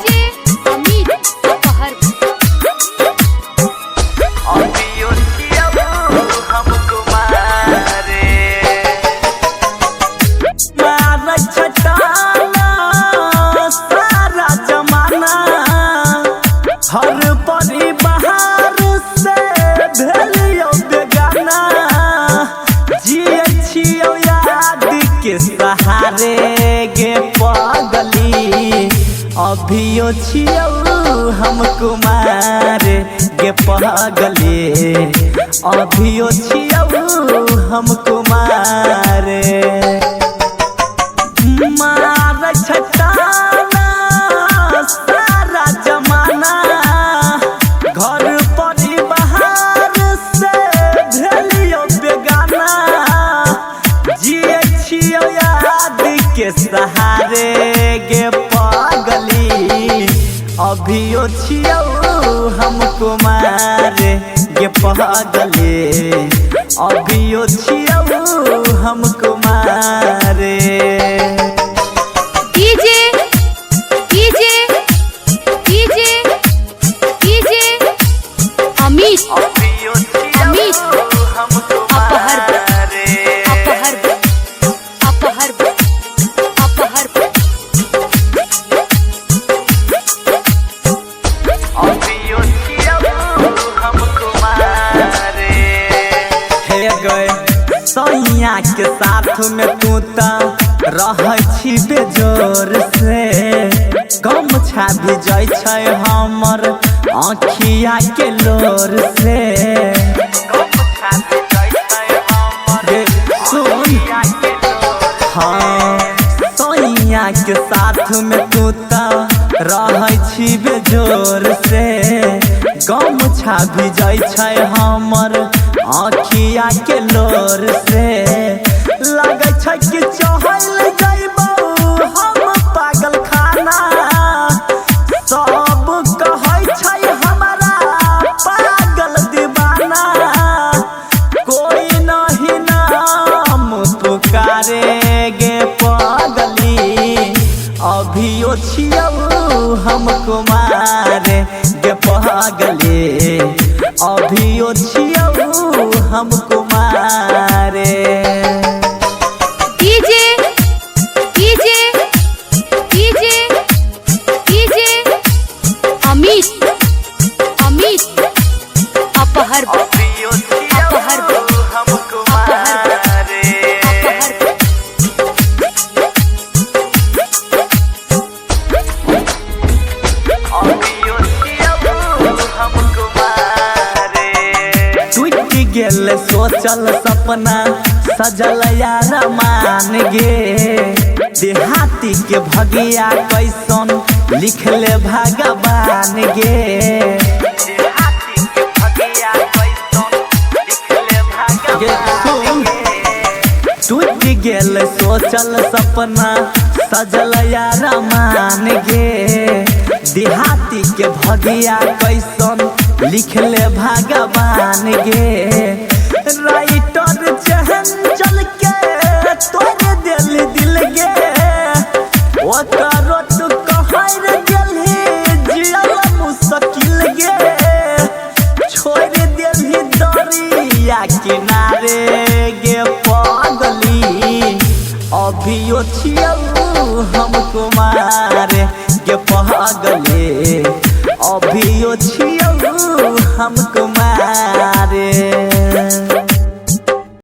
DJ Amit अपहर अभियो छियौ हमको मारे मार छटाना सारा जमाना हर परिवार से भेलियो बेगाना जिए छियौ याद के सहारे गे पगली अभियो छियौ हमको मारे गे पगली अभियो छियौ हमको मारे मार छटाना सारा जमाना घर परिवार से भेलियो बेगाना जिए छियौ याद के सहारे गे पगली अभियो छियौ हमको मारे गे पगली अभियो छियौ हमको मारे DJ DJ DJ DJ Amit अभियो अमित छियौ हमको अपहर मारे अपहर अपहर अपहर अभियो छियौ हमको मारे हे गए सैया के साथ में तू त रह छी बेजोर से गमछा भी जाइ छै हमर आँखिया के लोर से गमछा भी जाइ छै हमर सुन हाँ सैया के साथ में तू त रह छी बेजोर से गमछा भी जाइ छै हमर आँखिया के लोर से लगे छै कि चहल जइबौ हम पागल खाना सब कहै छै हमारा पागल दीवाना कोई नहीं नाम पुकारे गे पगली अभियो छियौ हमको मारे गे पगली अभियो छियौ हमको मारे DJ DJ DJ DJ Amit Amit अपहर अभियो छियौ अपहर हमको अपहर मारे अपहर अभियो छियौ हमको मारे टूट गेल सोचल सपना सजल यार मान गे देहाती के भगिया कैसन लिखले भगवान गे देहाती के भगिया कैसन लिखले भगवान टूट गेल सोचल सपना सजल यार मान गे देहाती के भगिया कैसन लिखले भगवान गे राइटर चहल के तोरे दिल गे ओकरो तू कहर गेलही जियल मुश्किल गे छोड़ देलही दरिया किनारे गे पगली अभियो छियौ हमको मारे गे पगली अभियो छियौ